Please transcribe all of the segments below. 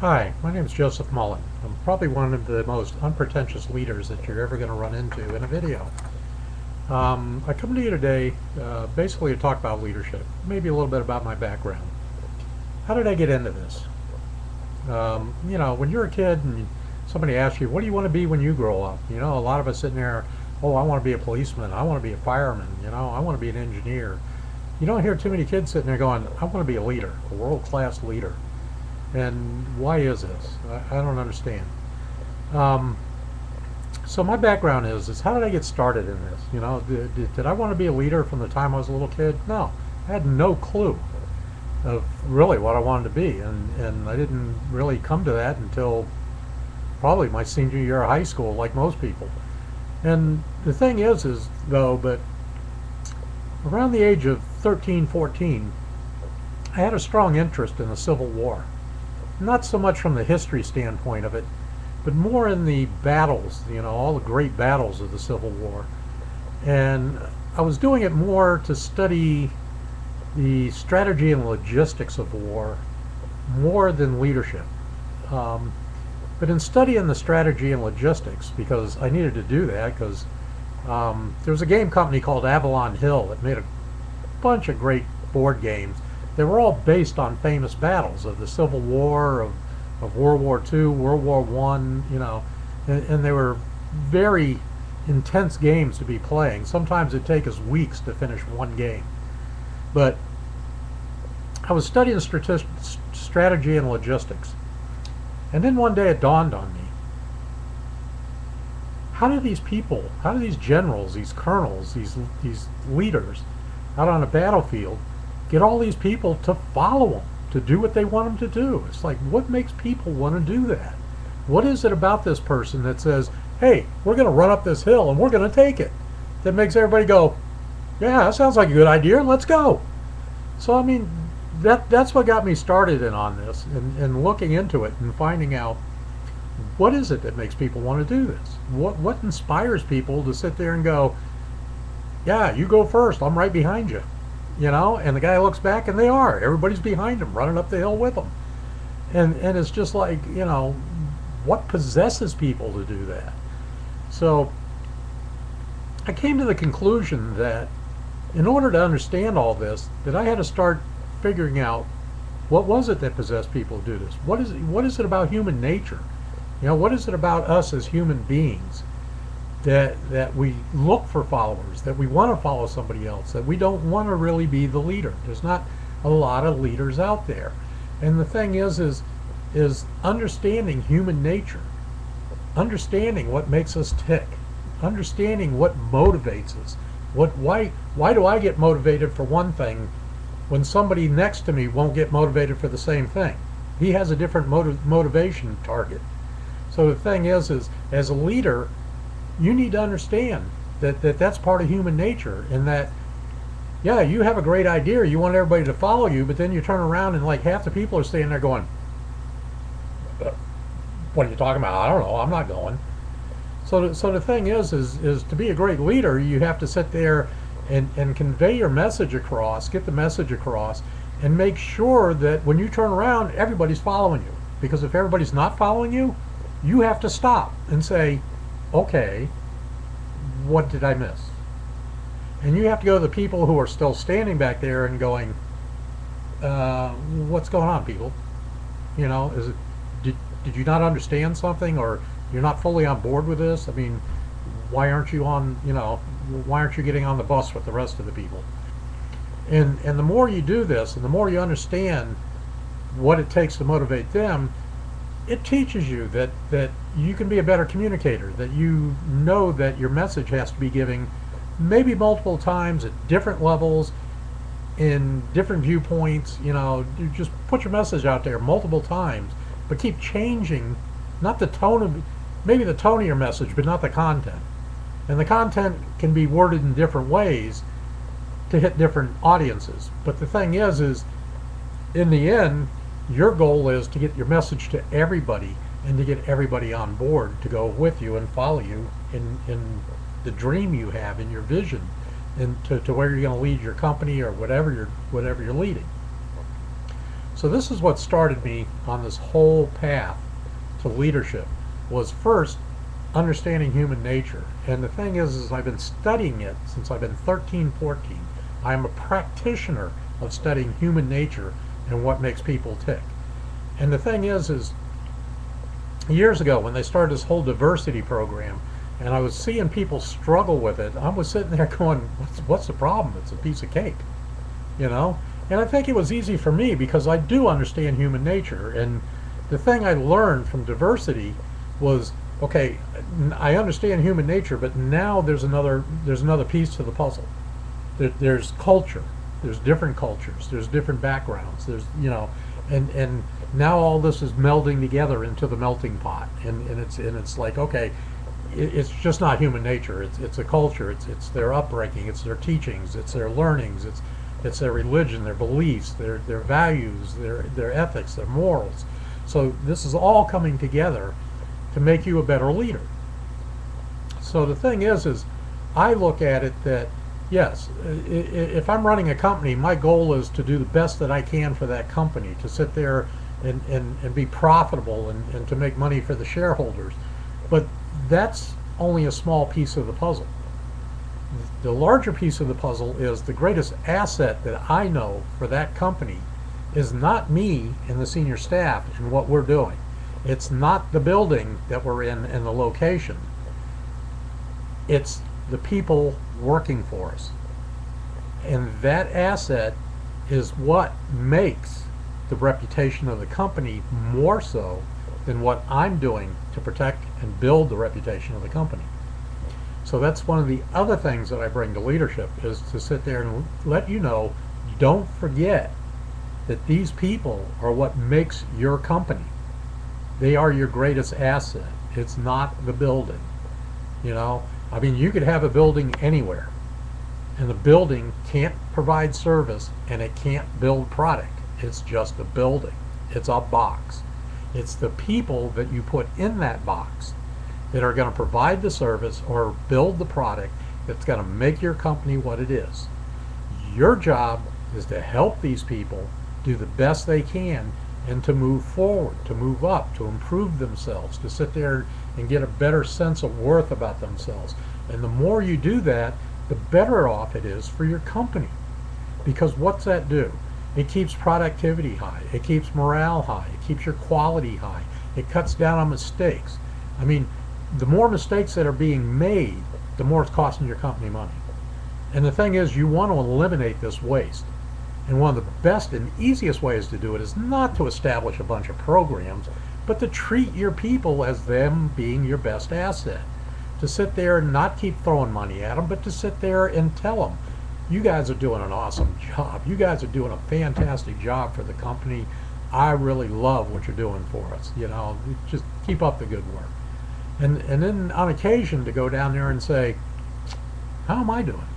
Hi, my name is Joseph Mullin. I'm probably one of the most unpretentious leaders that you're ever going to run into in a video. I come to you today basically to talk about leadership, maybe a little bit about my background. How did I get into this? When you're a kid and somebody asks you, what do you want to be when you grow up? A lot of us sitting there, oh, I want to be a policeman, I want to be a fireman, I want to be an engineer. You don't hear too many kids sitting there going, I want to be a leader, a world-class leader. And why is this? I don't understand. Um, so my background is how did I get started in this? Did I want to be a leader from the time I was a little kid? No, I had no clue of really what I wanted to be, and I didn't really come to that until probably my senior year of high school, like most people. And the thing is though, but around the age of 13, 14, I had a strong interest in the Civil War. Not so much from the history standpoint of it, but more in the battles, all the great battles of the Civil War. And I was doing it more to study the strategy and logistics of war more than leadership. But in studying the strategy and logistics, because I needed to do that, because there was a game company called Avalon Hill that made a bunch of great board games. They were all based on famous battles of the Civil War, of World War II, World War I, and they were very intense games to be playing. Sometimes it'd take us weeks to finish one game. But I was studying strategy and logistics. And then one day it dawned on me, how do these generals, these colonels, these leaders out on a battlefield get all these people to follow them, to do what they want them to do? It's like, what makes people want to do that? What is it about this person that says, hey, we're going to run up this hill and we're going to take it, that makes everybody go, yeah, that sounds like a good idea, let's go? So, I mean, that's what got me started in on this, and looking into it and finding out what is it that makes people want to do this? What inspires people to sit there and go, yeah, you go first, I'm right behind you. And the guy looks back and everybody's behind him, running up the hill with him. And it's just like, what possesses people to do that? So I came to the conclusion that in order to understand all this, that I had to start figuring out what was it that possessed people to do this? What is it about human nature? What is it about us as human beings that we look for followers, that we want to follow somebody else, that we don't want to really be the leader? There's not a lot of leaders out there. And the thing is understanding human nature, understanding what makes us tick, understanding what motivates us. Why do I get motivated for one thing when somebody next to me won't get motivated for the same thing? He has a different motivation target. So the thing is as a leader, you need to understand that's part of human nature, and that, yeah, you have a great idea, you want everybody to follow you, but then you turn around and like half the people are standing there going, what are you talking about? I don't know, I'm not going. So the thing is to be a great leader, you have to sit there and convey your message across, get the message across, and make sure that when you turn around, everybody's following you. Because if everybody's not following you, you have to stop and say, okay, what did I miss? And you have to go to the people who are still standing back there and going, what's going on, people? Is it, did you not understand something, or you're not fully on board with this? I mean, why aren't you getting on the bus with the rest of the people? And the more you do this, and the more you understand what it takes to motivate them, it teaches you that you can be a better communicator, that that your message has to be given maybe multiple times at different levels, in different viewpoints. You just put your message out there multiple times, but keep changing, not the tone of, maybe the tone of your message, but not the content. And the content can be worded in different ways to hit different audiences. But the thing is in the end, your goal is to get your message to everybody, and to get everybody on board to go with you and follow you in the dream you have, in your vision, and to where you're going to lead your company or whatever you're leading. So this is what started me on this whole path to leadership, was first understanding human nature. And the thing is I've been studying it since I've been 13, 14. I'm a practitioner of studying human nature and what makes people tick. And the thing is years ago when they started this whole diversity program, and I was seeing people struggle with it, I was sitting there going, what's the problem? It's a piece of cake, you know? And I think it was easy for me because I do understand human nature. And the thing I learned from diversity was, okay, I understand human nature, but now there's another piece to the puzzle. There's culture. There's different cultures. There's different backgrounds. There's, you know, and now all this is melding together into the melting pot. And it's like, okay, it's just not human nature. It's a culture. It's their upbringing. It's their teachings. It's their learnings. It's their religion, their beliefs, their values, their ethics, their morals. So this is all coming together to make you a better leader. So the thing is I look at it that, yes, if I'm running a company, my goal is to do the best that I can for that company, to sit there and be profitable and to make money for the shareholders. But that's only a small piece of the puzzle. The larger piece of the puzzle is the greatest asset that I know for that company is not me and the senior staff and what we're doing. It's not the building that we're in and the location. It's the people working for us. And that asset is what makes the reputation of the company more so than what I'm doing to protect and build the reputation of the company. So that's one of the other things that I bring to leadership, is to sit there and let you know, don't forget that these people are what makes your company. They are your greatest asset. It's not the building. You know, I mean, you could have a building anywhere, and the building can't provide service and it can't build product. It's just a building. It's a box. It's the people that you put in that box that are going to provide the service or build the product that's going to make your company what it is. Your job is to help these people do the best they can and to move forward, to move up, to improve themselves, to sit there and get a better sense of worth about themselves. And the more you do that, the better off it is for your company. Because what's that do? It keeps productivity high. It keeps morale high. It keeps your quality high. It cuts down on mistakes. I mean, the more mistakes that are being made, the more it's costing your company money. And the thing is, you want to eliminate this waste. And one of the best and easiest ways to do it is not to establish a bunch of programs, but to treat your people as them being your best asset. To sit there and not keep throwing money at them, but to sit there and tell them, you guys are doing an awesome job. You guys are doing a fantastic job for the company. I really love what you're doing for us. You know, just keep up the good work. And then on occasion to go down there and say, how am I doing?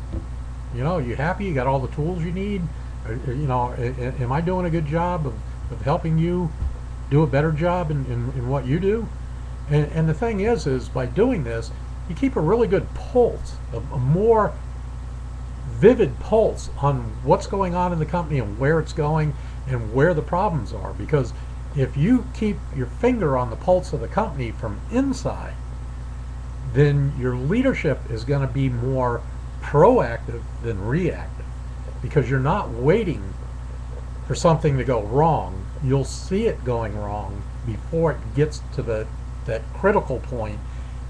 You know, you happy? You got all the tools you need? You know, am I doing a good job of helping you do a better job in what you do? And the thing is by doing this, you keep a really good pulse, a more vivid pulse on what's going on in the company and where it's going and where the problems are. Because if you keep your finger on the pulse of the company from inside, then your leadership is going to be more proactive than reactive, because you're not waiting for something to go wrong. You'll see it going wrong before it gets to that critical point,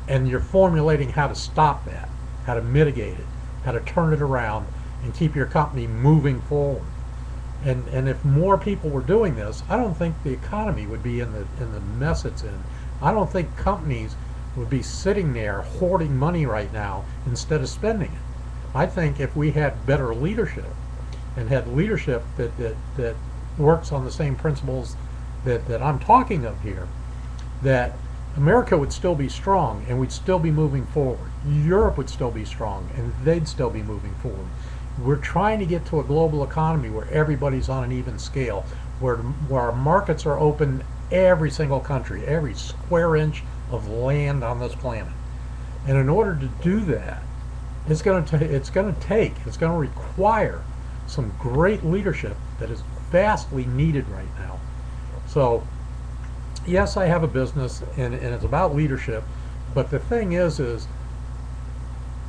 and you're formulating how to stop that, how to mitigate it, how to turn it around and keep your company moving forward. And if more people were doing this, I don't think the economy would be in the mess it's in. I don't think companies would be sitting there hoarding money right now instead of spending it. I think if we had better leadership and had leadership that works on the same principles that I'm talking of here, that America would still be strong and we'd still be moving forward. Europe would still be strong and they'd still be moving forward. We're trying to get to a global economy where everybody's on an even scale, where our markets are open, every single country, every square inch of land on this planet. And in order to do that, it's going to require some great leadership that is vastly needed right now. So yes, I have a business, and it's about leadership, but the thing is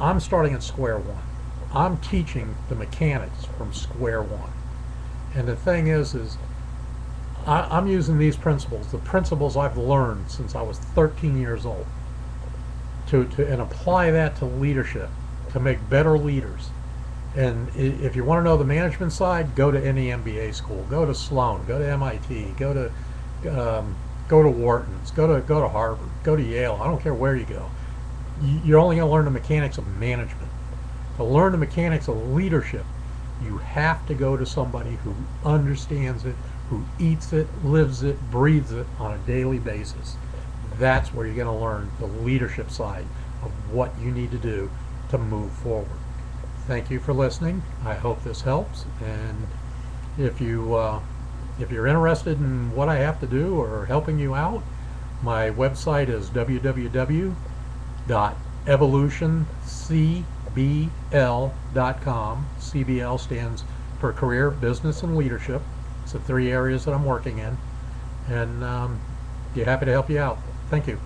I'm starting at square one. I'm teaching the mechanics from square one. And the thing is I'm using these principles, the principles I've learned since I was 13 years old, and apply that to leadership, to make better leaders. And if you want to know the management side, go to any MBA school, go to Sloan, go to MIT, go to Wharton's, go to Harvard, go to Yale. I don't care where you go. You're only going to learn the mechanics of management. To learn the mechanics of leadership, you have to go to somebody who understands it, who eats it, lives it, breathes it on a daily basis. That's where you're going to learn the leadership side of what you need to do to move forward. Thank you for listening. I hope this helps. And if you're interested in what I have to do or helping you out, my website is www.EvolutionCBL.com. CBL stands for Career, Business, and Leadership. It's the 3 areas that I'm working in, and be happy to help you out. Thank you.